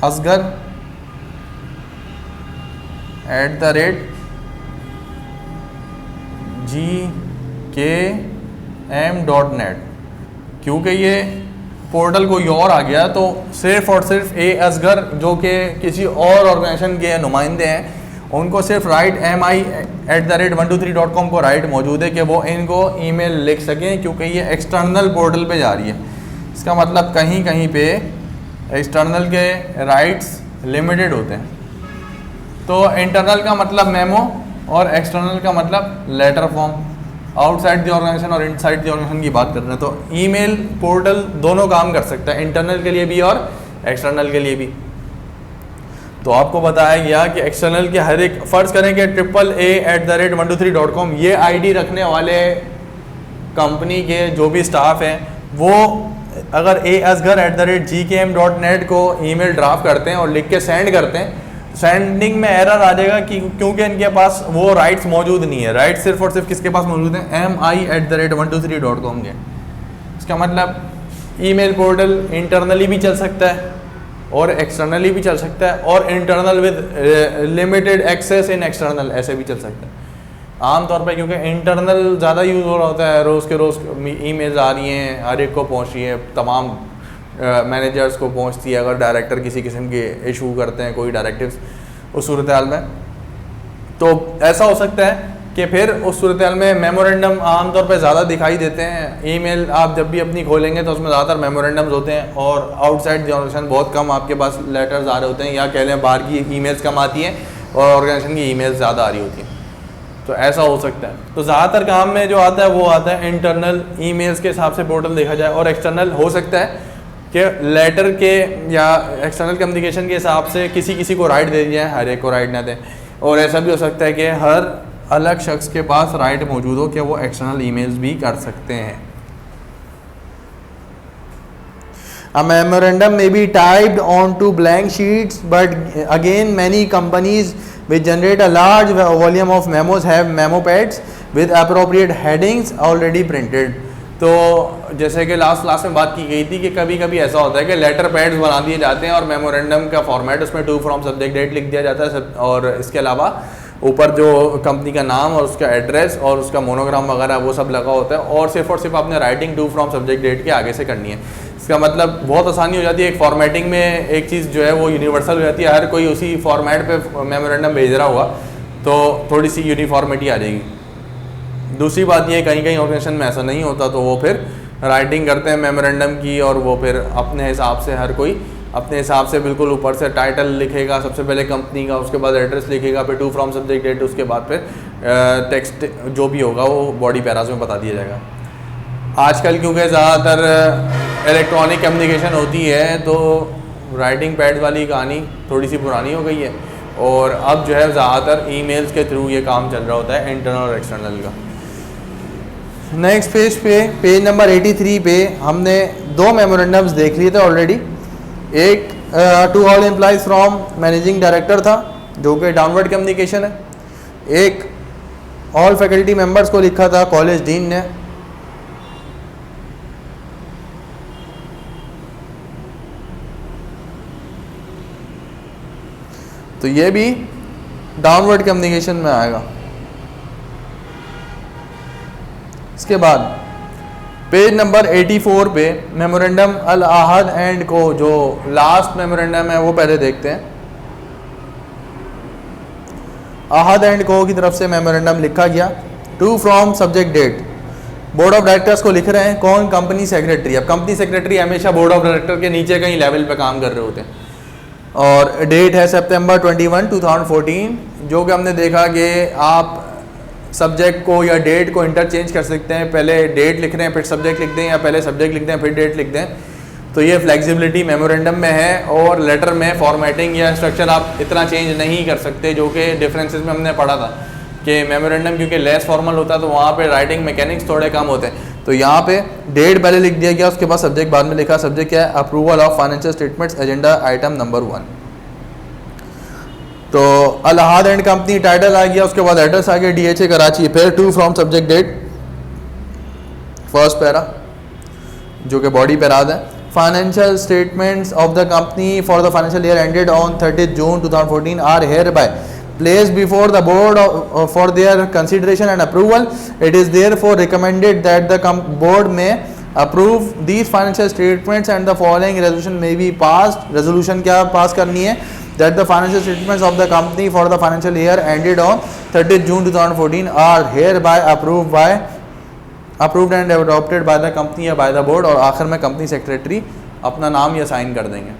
asghar@gkm.net, क्योंकि ये पोर्टल कोई और आ गया तो सिर्फ़ और सिर्फ असगर जो कि किसी और ऑर्गेनाइजेशन के नुमाइंदे हैं उनको सिर्फ राइट mi@123.com को राइट मौजूद है कि वो इनको ईमेल लिख सकें, क्योंकि ये एक्सटर्नल पोर्टल पे जा रही है। इसका मतलब कहीं कहीं पे एक्सटर्नल के राइट्स लिमिटेड होते हैं। तो इंटरनल का मतलब मेमो और एक्सटर्नल का मतलब letter form, outside the organization और इनसाइड द ऑर्गेनाइजेशन की बात कर रहे हैं। तो ईमेल पोर्टल दोनों काम कर सकता है, इंटरनल के लिए भी और एक्सटर्नल के लिए भी। तो आपको बताया गया कि एक्सटर्नल के हर एक, फ़र्ज़ करें कि AAA@123.com ये आईडी रखने वाले कंपनी के जो भी स्टाफ हैं वो अगर asghar@gkm.net को ईमेल ड्राफ्ट करते हैं और लिख के सेंड करते हैं, सेंडिंग में एरर आ जाएगा कि क्योंकि इनके पास वो राइट्स मौजूद नहीं है। राइट्स सिर्फ और सिर्फ किसके पास मौजूद हैं? mi@123.com के। इसका मतलब ईमेल पोर्टल इंटरनली भी चल सकता है और एक्सटर्नली भी चल सकता है, और internal with limited access in external ऐसे भी चल सकता है। आमतौर पे क्योंकि इंटरनल ज़्यादा यूज़ हो रहा होता है, रोज़ के रोज़ ईमेल्स आ रही हैं, हर एक को पहुँच रही है, तमाम मैनेजर्स को पहुँचती है। अगर डायरेक्टर किसी किस्म के इशू करते हैं कोई डायरेक्टिव्स उस सूरत हाल में, तो ऐसा हो सकता है कि फिर उस सूरत हाल में मेमोरेंडम आमतौर पे ज़्यादा दिखाई देते हैं। ईमेल आप जब भी अपनी खोलेंगे तो उसमें ज़्यादातर मेमोरेंडम्स होते हैं और आउटसाइड द ऑर्गेनाइजेशन बहुत कम आपके पास लेटर्स आ रहे होते हैं, या कह लें बाहर की ईमेल्स कम आती हैं और ऑर्गेनाइजेशन की ईमेल्स ज़्यादा आ रही होती हैं। तो ऐसा हो सकता है। तो ज़्यादातर काम में जो आता है वो आता है इंटरनल ईमेल्स के हिसाब से पोर्टल देखा जाए, और एक्सटर्नल हो सकता है कि लेटर के या एक्सटर्नल कम्युनिकेशन के हिसाब से किसी किसी को राइट दे दिया है, हर एक को राइट ना दें। और ऐसा भी हो सकता है कि हर अलग शख्स के पास राइट मौजूद हो कि वो एक्सटर्नल ईमेल्स भी कर सकते हैं। A memorandum may be typed onto blank sheets, but again many companies which generate a large volume of memos have memo pads with appropriate headings already printed. तो जैसे कि लास्ट क्लास में बात की गई थी कि कभी कभी ऐसा होता है कि लेटर पैड्स बना दिए जाते हैं और मेमोरेंडम का फॉर्मेट उसमें टू फ्रॉम सब्जेक्ट डेट लिख दिया जाता है, और इसके अलावा ऊपर जो कंपनी का नाम और उसका एड्रेस और उसका मोनोग्राम वगैरह वो सब लगा होता है, और सिर्फ आपने writing to from subject date के आगे से करनी है। इसका मतलब बहुत आसानी हो जाती है। एक फॉर्मेटिंग में एक चीज़ जो है वो यूनिवर्सल हो जाती है, हर कोई उसी फॉर्मेट पे मेमोरेंडम भेज रहा हुआ तो थोड़ी सी यूनिफॉर्मिटी आ जाएगी। दूसरी बात ये, कहीं कहीं ऑर्गेनाइजेशन में ऐसा नहीं होता तो वो फिर राइटिंग करते हैं मेमोरेंडम की, और वो फिर अपने हिसाब से हर कोई अपने हिसाब से बिल्कुल ऊपर से टाइटल लिखेगा सबसे पहले कंपनी का, उसके बाद एड्रेस लिखेगा, फिर टू फ्रॉम सब्जेक्ट डेट, उसके बाद फिर टेक्स्ट जो भी होगा वो बॉडी पैराज में बता दिया जाएगा। आजकल क्योंकि ज़्यादातर इलेक्ट्रॉनिक कम्युनिकेशन होती है तो राइटिंग पैड वाली कहानी थोड़ी सी पुरानी हो गई है, और अब जो है ज़्यादातर ईमेल्स के थ्रू ये काम चल रहा होता है इंटरनल और एक्सटर्नल का। नेक्स्ट पेज पे, पेज नंबर 83 पे हमने दो मेमोरेंडम्स देख लिए थे ऑलरेडी। एक to all employees from managing director था जो कि डाउनवर्ड कम्युनिकेशन है, एक ऑल फैकल्टी मेंबर्स को लिखा था कॉलेज डीन ने। तो ये भी डाउनवर्ड कम्युनिकेशन में आएगा। इसके बाद पेज नंबर 84 पे मेमोरेंडम अल आहद एंड को, जो लास्ट मेमोरेंडम है वो पहले देखते हैं। आहद एंड को की तरफ से मेमोरेंडम लिखा गया to from subject date. Board of directors को लिख रहे हैं कौन? Company secretary. अब कंपनी सेक्रेटरी हमेशा बोर्ड ऑफ डायरेक्टर के नीचे कहीं लेवल पे काम कर रहे होते हैं, और डेट है सितंबर 21, 2014। जो कि हमने देखा कि आप सब्जेक्ट को या डेट को इंटरचेंज कर सकते हैं, पहले डेट लिख रहे हैं फिर सब्जेक्ट लिख दें, या पहले सब्जेक्ट लिख दें फिर डेट लिख दें। तो ये फ्लेक्सिबिलिटी मेमोरेंडम में है, और लेटर में फॉर्मेटिंग या स्ट्रक्चर आप इतना चेंज नहीं कर सकते, जो कि डिफरेंसेस में हमने पढ़ा था कि मेमोरेंडम क्योंकि लेस फॉर्मल होता है तो वहाँ पे राइटिंग मैकेनिक्स थोड़े कम होते हैं। तो यहाँ पे डेट पहले लिख दिया गया, उसके बाद सब्जेक्ट बाद में लिखा। सब्जेक्ट क्या है? Approval of financial statements agenda item number 1। तो Al Ahad and company title आ गया, उसके बाद एड्रेस आ गया DHA कराची, फिर to from subject date, first para जो कि बॉडी पैराज है, financial statements of the company for the financial year ended on 30 June 2014 are hereby placed before the board for their consideration and approval. It is therefore recommended that the board may approve these financial statements and the following resolution may be passed. Resolution क्या पास करनी है? That the financial statements of the company for the financial year ended on 30 June 2014 are hereby approved and adopted by the company या by the board. और आखिर में company secretary अपना नाम या साइन कर देंगे.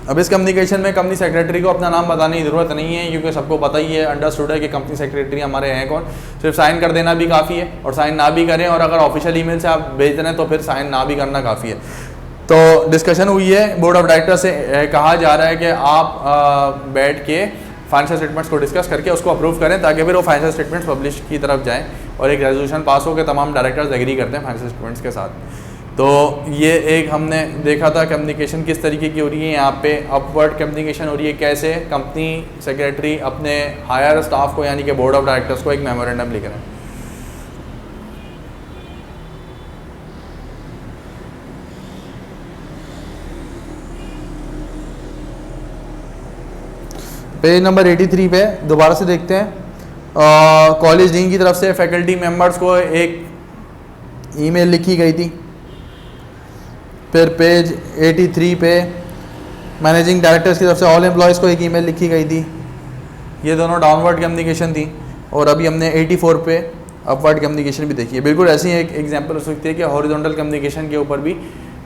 अब इस कम्युनिकेशन में कंपनी सेक्रेटरी को अपना नाम बताने की ज़रूरत नहीं है, क्योंकि सबको पता ही है, अंडरस्टूड है कि कंपनी सेक्रेटरी हमारे हैं कौन. सिर्फ साइन कर देना भी काफ़ी है, और साइन ना भी करें, और अगर ऑफिशियल ईमेल से आप भेज दें तो फिर साइन ना भी करना काफ़ी है. तो डिस्कशन हुई है, बोर्ड ऑफ डायरेक्टर से कहा जा रहा है कि आप बैठ के फाइनेंशियल स्टेटमेंट्स को डिस्कस करके उसको अप्रूव करें, ताकि फिर वो फाइनेंशियल स्टेटमेंट्स पब्लिश की तरफ जाएँ और एक रेजोल्यूशन पास हो के तमाम डायरेक्टर्स एग्री करते हैं फाइनेंशियल स्टेटमेंट्स के साथ. तो ये एक हमने देखा था कम्युनिकेशन किस तरीके की हो रही है. यहाँ पे अपवर्ड कम्युनिकेशन हो रही है, कैसे कंपनी सेक्रेटरी अपने हायर स्टाफ को यानी कि बोर्ड ऑफ डायरेक्टर्स को एक मेमोरेंडम लिख रहे हैं. पेज नंबर 83 पे दोबारा से देखते हैं. कॉलेज डीन की तरफ से फैकल्टी मेंबर्स को एक ईमेल लिखी गई थी. फिर पेज 83 पे मैनेजिंग डायरेक्टर्स की तरफ से ऑल एम्प्लॉयज़ को एक ईमेल लिखी गई थी. ये दोनों डाउनवर्ड कम्युनिकेशन थी. और अभी हमने 84 पे अपवर्ड कम्युनिकेशन भी देखी है. बिल्कुल ऐसी एक एग्जांपल हो सकती है कि हॉरिजॉन्टल कम्युनिकेशन के ऊपर भी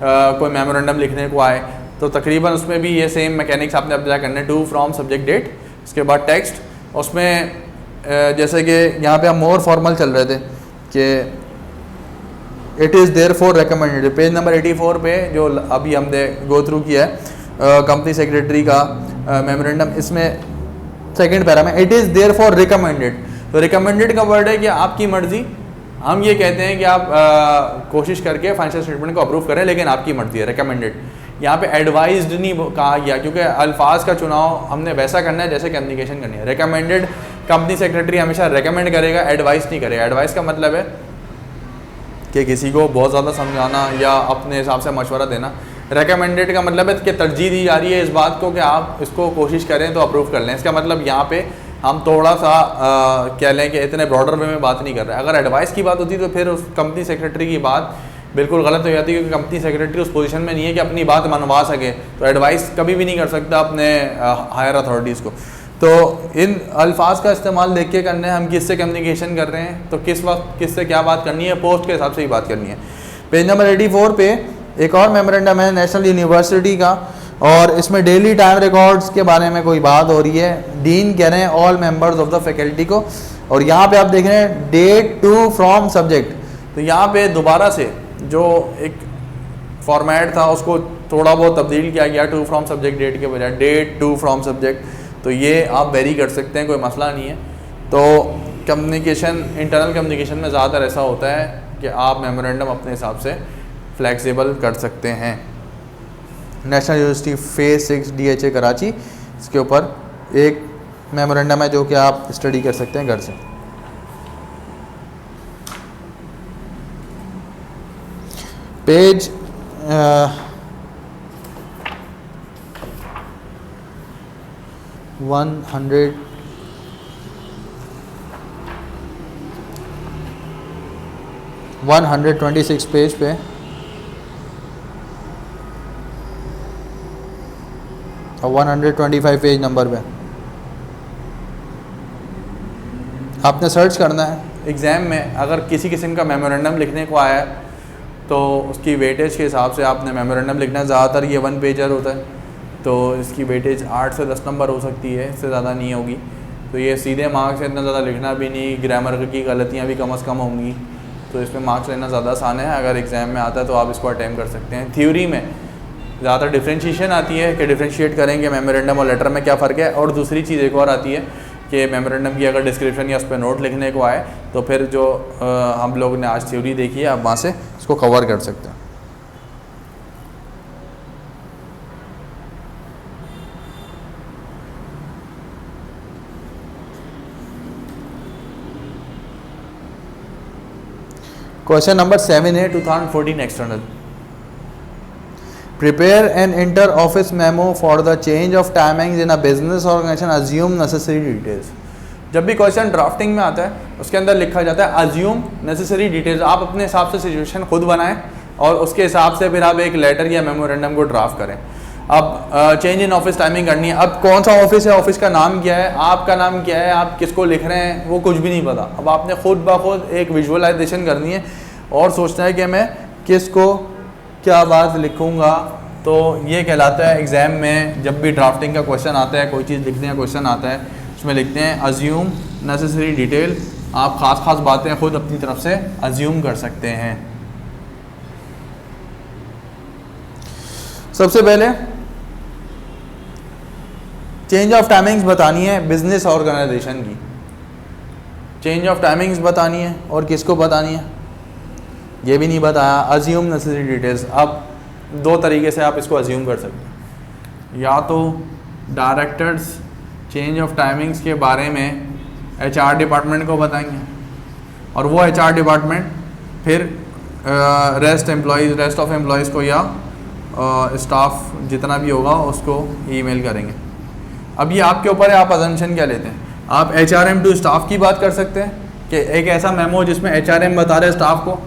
कोई मेमोरेंडम लिखने को आए, तो तकरीबन उसमें भी ये सेम मैकेनिक्स आपने अप्लाई करने. टू फ्रॉम सब्जेक्ट डेट, उसके बाद टेक्स्ट. उसमें जैसे कि यहाँ पे हम मोर फॉर्मल चल रहे थे कि it is therefore recommended. Page number 84 पे जो अभी हमने गो थ्रू किया है कंपनी सेक्रेटरी का मेमोरेंडम, इसमें सेकंड पैरा में it is therefore recommended. तो रिकमेंडेड का वर्ड है कि आपकी मर्ज़ी. हम ये कहते हैं कि आप कोशिश करके फाइनेंशियल स्टेटमेंट को अप्रूव करें, लेकिन आपकी मर्ज़ी है. रिकमेंडेड यहाँ पे एडवाइज्ड नहीं कहा गया, क्योंकि अल्फाज का चुनाव हमने वैसा करना है जैसे कम्युनिकेशन करनी है. रिकमेंडेड कंपनी सेक्रेटरी हमेशा रिकमेंड करेगा, एडवाइस नहीं करेगा. एडवाइस का मतलब है कि किसी को बहुत ज़्यादा समझाना या अपने हिसाब से मशवरा देना. रिकमेंडेड का मतलब है कि तरजीह दी जा रही है इस बात को कि आप इसको कोशिश करें तो अप्रूव कर लें. इसका मतलब यहाँ पे हम थोड़ा सा कह लें कि इतने ब्रॉडर वे में बात नहीं कर रहे. अगर एडवाइस की बात होती तो फिर उस कंपनी सेक्रेटरी की बात बिल्कुल गलत हो जाती है, क्योंकि कंपनी सेक्रेटरी उस पोजीशन में नहीं है कि अपनी बात मनवा सके. तो एडवाइस कभी भी नहीं कर सकता अपने हायर अथॉरिटीज़ को. तो इन अल्फाज का इस्तेमाल देख के करना है. हम किससे कम्युनिकेशन कर रहे हैं, तो किस वक्त किससे क्या बात करनी है, पोस्ट के हिसाब से ही बात करनी है. पेज नंबर 84 पे एक और मेमोरेंडम है नेशनल यूनिवर्सिटी का, और इसमें डेली टाइम रिकॉर्ड्स के बारे में कोई बात हो रही है. डीन कह रहे हैं all members of the faculty को, और यहाँ पे आप देख रहे हैं डेट टू फ्रॉम सब्जेक्ट. तो यहाँ पे दोबारा से जो एक फॉर्मेट था उसको थोड़ा बहुत तब्दील किया गया. टू फ्रॉम सब्जेक्ट डेट के बजाय डेट टू फ्रॉम सब्जेक्ट. तो ये आप वेरी कर सकते हैं, कोई मसला नहीं है. तो कम्युनिकेशन, इंटरनल कम्युनिकेशन में ज़्यादातर ऐसा होता है कि आप मेमोरेंडम अपने हिसाब से फ्लेक्सिबल कर सकते हैं. National university phase 6 DHA Karachi, इसके ऊपर एक मेमोरेंडम है जो कि आप स्टडी कर सकते हैं घर से. पेज 126 पेज पे और 125 पेज नंबर पे आपने सर्च करना है. एग्ज़ाम में अगर किसी किस्म का मेमोरेंडम लिखने को आया है तो उसकी वेटेज के हिसाब से आपने मेमोरेंडम लिखना है. ज़्यादातर ये 1 पेजर होता है, तो इसकी वेटेज 8 से 10 नंबर हो सकती है, इससे ज़्यादा नहीं होगी. तो ये सीधे मार्क्स इतना ज़्यादा लिखना भी नहीं, ग्रामर की गलतियाँ भी कम से कम होंगी, तो इसमें मार्क्स लेना ज़्यादा आसान है. अगर एग्ज़ाम में आता है तो आप इसको अटैम्प्ट कर सकते हैं. थ्योरी में ज़्यादातर डिफ्रेंशिएशन आती है कि डिफ्रेंशिएट करेंगे मेमोरेंडम और लेटर में क्या फ़र्क है. और दूसरी चीज़ एक और आती है कि मेमोरेंडम की अगर डिस्क्रिप्शन या उस पर नोट लिखने को आए तो फिर जो हम लोग ने आज थ्योरी देखी है आप वहाँ से इसको कवर कर सकते हैं. क्वेश्चन नंबर 7 है 2014 external. Prepare an inter office memo for the change of timings in a business organization, assume necessary details. जब भी क्वेश्चन ड्राफ्टिंग में आता है उसके अंदर लिखा जाता है अज्यूम नेसेसरी डिटेल्स। आप अपने हिसाब से सिचुएशन खुद बनाएं और उसके हिसाब से फिर आप एक लेटर या मेमोरेंडम को ड्राफ्ट करें। अब चेंज इन ऑफिस टाइमिंग करनी है। अब कौन सा ऑफिस है, ऑफिस का नाम क्या है, आपका नाम क्या है, आप किसको लिख रहे हैं, वो कुछ भी नहीं पता। अब आपने खुद ब खुद एक विजुअलाइजेशन करनी है और सोचना है कि मैं किसको क्या बात लिखूँगा। तो ये कहलाता है एग्ज़ाम में जब भी ड्राफ्टिंग का क्वेश्चन आता है, कोई चीज़ लिखने का क्वेश्चन आता है, उसमें लिखते हैं अज्यूम नेसेसरी डिटेल। आप खास बातें खुद अपनी तरफ से अज्यूम कर सकते हैं। सबसे पहले चेंज ऑफ टाइमिंग्स बतानी है बिजनेस ऑर्गेनाइजेशन की। चेंज ऑफ टाइमिंग्स बतानी है और किसको बतानी है ये भी नहीं बताया। Assume necessary details. अब दो तरीके से आप इसको अज्यूम कर सकते हैं, या तो डायरेक्टर्स चेंज ऑफ टाइमिंग्स के बारे में HR डिपार्टमेंट को बताएंगे और वो HR डिपार्टमेंट फिर रेस्ट ऑफ एम्प्लॉयज़ को या स्टाफ जितना भी होगा उसको ईमेल करेंगे। अब ये आपके ऊपर है, आप अजम्पशन क्या लेते हैं। आप HRM टू स्टाफ की बात कर सकते हैं कि एक ऐसा मेमो जिसमें HRM बता रहे स्टाफ को,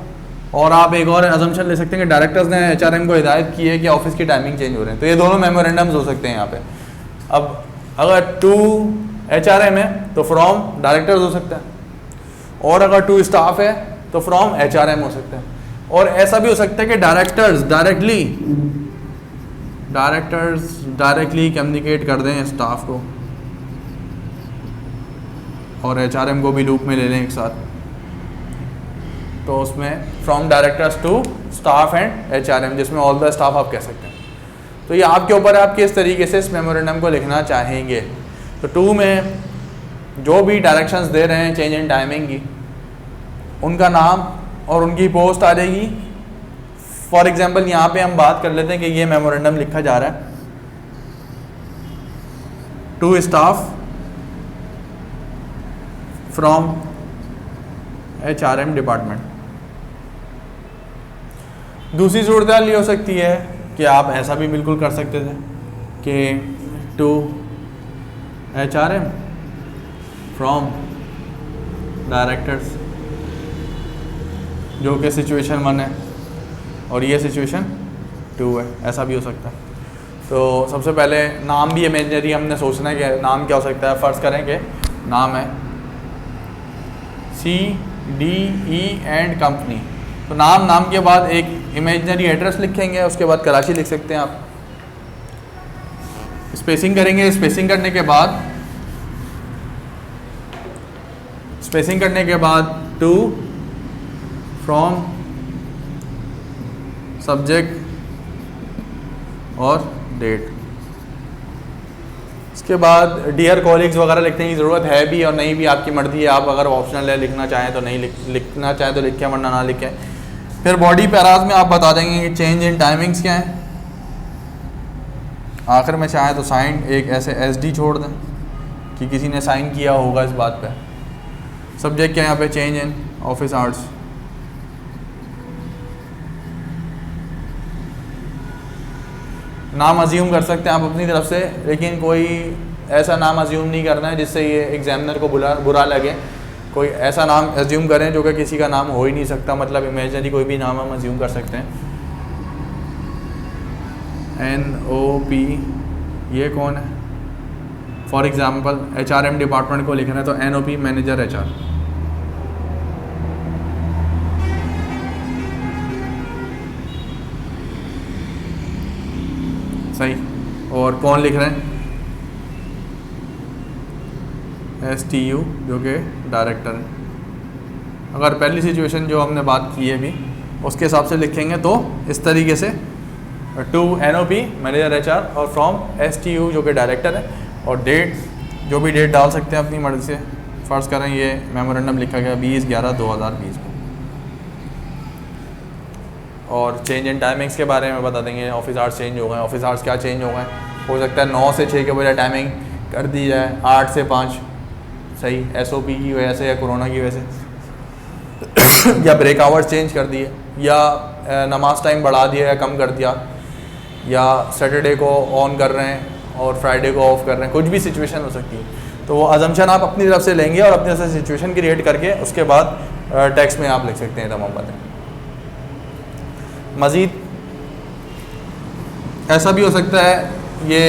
और आप एक और अजम्पशन ले सकते हैं कि डायरेक्टर्स ने HRM को हिदायत की है कि ऑफिस की टाइमिंग चेंज हो रहे हैं। तो ये दोनों मेमोरेंडम्स हो सकते हैं यहाँ पे। अब अगर टू HRM है तो फ्रॉम डायरेक्टर्स हो सकता है, और अगर टू स्टाफ है तो फ्रॉम HRM हो सकता है। और ऐसा भी हो सकता है कि डायरेक्टर्स डायरेक्टली कम्युनिकेट कर दें स्टाफ को और HRM को भी लूप में ले लें एक साथ। तो उसमें from directors to staff and HRM, जिसमें ऑल द स्टाफ आप कह सकते हैं। तो ये आपके ऊपर है, आप किस तरीके से इस मेमोरेंडम को लिखना चाहेंगे। तो 2 में जो भी डायरेक्शंस दे रहे हैं चेंज इन टाइमिंग की, उनका नाम और उनकी पोस्ट आ जाएगी। फॉर एग्जांपल यहाँ पे हम बात कर लेते हैं कि ये मेमोरेंडम लिखा जा रहा है to staff from HRM department. दूसरी सूरत ये हो सकती है कि आप ऐसा भी बिल्कुल कर सकते थे कि टू HRM फ्रॉम डायरेक्टर्स, जो कि सिचुएशन 1 है और ये सिचुएशन 2 है। ऐसा भी हो सकता है। तो सबसे पहले नाम भी इमेजिनरी हमने सोचना है कि नाम क्या हो सकता है। फ़र्ज़ करें कि नाम है CDE एंड कंपनी। तो नाम के बाद एक इमेजिनरी एड्रेस लिखेंगे, उसके बाद कराची लिख सकते हैं आप। स्पेसिंग करेंगे, स्पेसिंग करने के बाद टू फ्रॉम सब्जेक्ट और डेट। इसके बाद डियर कॉलीग्स वगैरह लिखने की ज़रूरत है भी और नहीं भी, आपकी मर्ज़ी है। आप अगर ऑप्शनल है लिखना चाहें तो नहीं लिखना चाहें तो लिखें, वरना ना लिखें। फिर बॉडी पैराज में आप बता देंगे कि चेंज इन टाइमिंग्स क्या है। आखिर में चाहें तो साइन एक ऐसे SD छोड़ दें कि किसी ने साइन किया होगा इस बात पे। सब्जेक्ट क्या है यहाँ पे, चेंज इन ऑफिस आवर्स। नाम अज्यूम कर सकते हैं आप अपनी तरफ से, लेकिन कोई ऐसा नाम अज्यूम नहीं करना है जिससे ये एग्जामिनर को बुरा लगे। कोई ऐसा नाम अज्यूम करें जो कि किसी का नाम हो ही नहीं सकता, मतलब इमेजिनरी कोई भी नाम हम अज्यूम कर सकते हैं। NOP ये कौन है। फॉर एग्जांपल HRM डिपार्टमेंट को लिखना है तो NOP मैनेजर HR। सही। और कौन लिख रहे हैं, STU जो कि डायरेक्टर है। अगर पहली सिचुएशन जो हमने बात की है अभी उसके हिसाब से लिखेंगे तो इस तरीके से टू NOP मैनेजर HR और फ्रॉम STU जो कि डायरेक्टर है, और डेट जो भी डेट डाल सकते हैं अपनी मर्ज़ी से। फ़र्ज़ करें ये मेमोरेंडम लिखा गया 20/11/2020 को। और चेंज इन टाइमिंग्स के बारे में बता देंगे, ऑफिस आवर्स चेंज हो गए। ऑफिस आवर्स क्या चेंज हो गए, हो सकता है 9 से 6 के बजाय टाइमिंग कर दी जाए 8 से 5। सही, SOP की वजह से या कोरोना की वजह से। या ब्रेक आवर्स चेंज कर दिए, या नमाज टाइम बढ़ा दिया या कम कर दिया, या सैटरडे को ऑन कर रहे हैं और फ्राइडे को ऑफ कर रहे हैं, कुछ भी सिचुएशन हो सकती है। तो वो अजम्पशन आप अपनी तरफ से लेंगे और अपनी तरफ से सिचुएशन क्रिएट करके उसके बाद टेक्स्ट में आप लिख सकते हैं तमाम बातें। मज़ीद ऐसा भी हो सकता है ये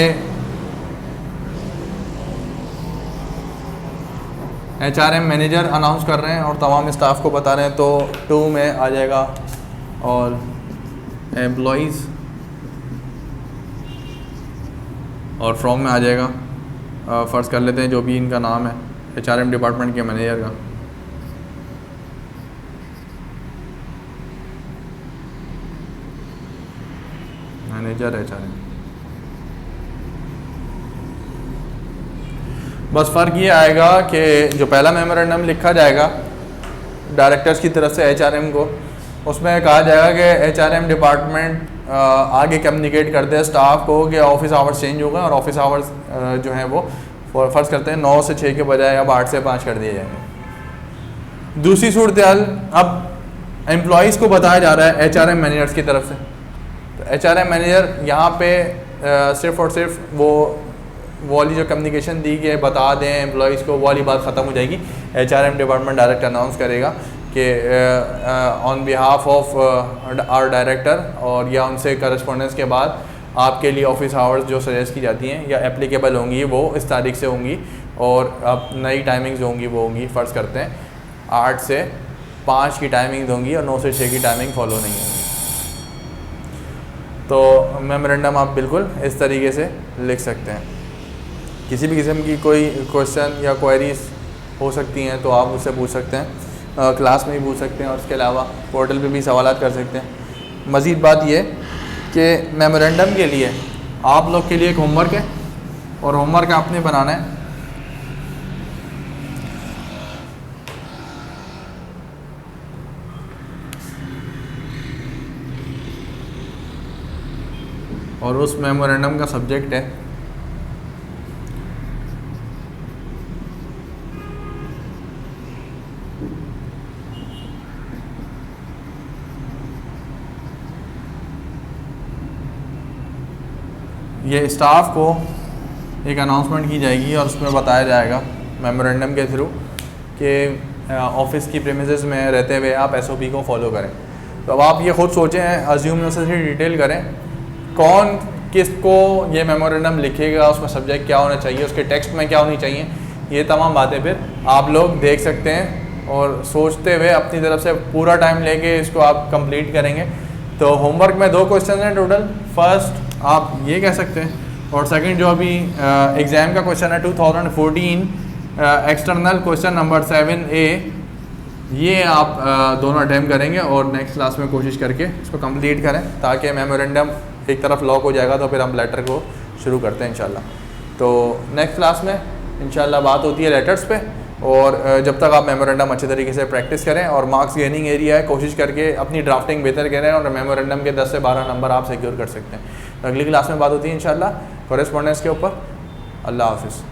HRM मैनेजर अनाउंस कर रहे हैं और तमाम स्टाफ को बता रहे हैं, तो 2 में आ जाएगा और एम्प्लॉइज़ और फ्रॉम में आ जाएगा फ़र्ज़ कर लेते हैं जो भी इनका नाम है HRM डिपार्टमेंट के मैनेजर का। Manager HRM। बस फ़र्क ये आएगा कि जो पहला मेमोरेंडम लिखा जाएगा डायरेक्टर्स की तरफ से HRM को, उसमें कहा जाएगा कि HRM डिपार्टमेंट आगे कम्युनिकेट करते हैं स्टाफ को कि ऑफिस आवर्स चेंज होगा और ऑफिस आवर्स जो हैं वो फ़र्ज़ करते हैं 9 से 6 के बजाय अब 8 से 5 कर दिए जाएंगे। दूसरी सूरत हाल, अब एम्प्लॉइज़ को बताया जा रहा है HRM मैनेजर्स की तरफ से, तो HRM मैनेजर यहाँ पे सिर्फ़ और सिर्फ वो वाली जो कम्युनिकेशन दी गई बता दें एम्प्लॉइज़ को, वो वाली बात ख़त्म हो जाएगी। HRM डिपार्टमेंट डायरेक्ट अनाउंस करेगा कि on behalf of our director, और या उनसे करस्पॉन्डेंस के बाद आपके लिए ऑफिस आवर्स जो सजेस्ट की जाती हैं या एप्लीकेबल होंगी वो इस तारीख से होंगी, और अब नई टाइमिंग्स होंगी वो होंगी फ़र्ज़ करते हैं 8 से 5 की टाइमिंग्स होंगी और 9 से 6 की टाइमिंग फॉलो नहीं होंगी। तो मेमोरेंडम आप बिल्कुल इस तरीके से लिख सकते हैं। किसी भी किस्म की कोई क्वेश्चन या क्वेरीज हो सकती हैं तो आप मुझसे पूछ सकते हैं, क्लास में भी पूछ सकते हैं और उसके अलावा पोर्टल पे भी सवालात कर सकते हैं। मज़ीद बात ये कि मेमोरेंडम के लिए आप लोग के लिए एक होमवर्क है और होमवर्क आपने बनाना है और उस मेमोरेंडम का सब्जेक्ट है ये स्टाफ को एक अनाउंसमेंट की जाएगी और उसमें बताया जाएगा मेमोरेंडम के थ्रू कि ऑफिस की प्रीमिसेस में रहते हुए आप SOP को फॉलो करें। तो अब आप ये ख़ुद सोचें, अज्यूम नेसेसरी डिटेल करें कौन किस को ये मेमोरेंडम लिखेगा, उसमें सब्जेक्ट क्या होना चाहिए, उसके टेक्स्ट में क्या होनी चाहिए, ये तमाम बातें फिर आप लोग देख सकते हैं और सोचते हुए अपनी तरफ से पूरा टाइम लेके इसको आप कंप्लीट करेंगे। तो होमवर्क में 2 क्वेश्चन हैं टोटल। फर्स्ट आप ये कह सकते हैं और सेकंड जो अभी एग्ज़ाम का क्वेश्चन है 2014 एक्सटर्नल क्वेश्चन नंबर 7A, ये आप दोनों अटैम्प्ट करेंगे और नेक्स्ट क्लास में कोशिश करके इसको कंप्लीट करें ताकि मेमोरेंडम एक तरफ लॉक हो जाएगा तो फिर हम लेटर को शुरू करते हैं इंशाल्लाह। तो नेक्स्ट क्लास में इंशाल्लाह बात होती है लेटर्स पे, और जब तक आप मेमोरेंडम अच्छे तरीके से प्रैक्टिस करें और मार्क्स गेनिंग एरिया है, कोशिश करके अपनी ड्राफ्टिंग बेहतर करें और मेमोरेंडम के 10 से 12 नंबर आप सिक्योर कर सकते हैं। तो अगली क्लास में बात होती है इंशाल्लाह कॉरेस्पॉन्डेंस के ऊपर। अल्लाह हाफिज़।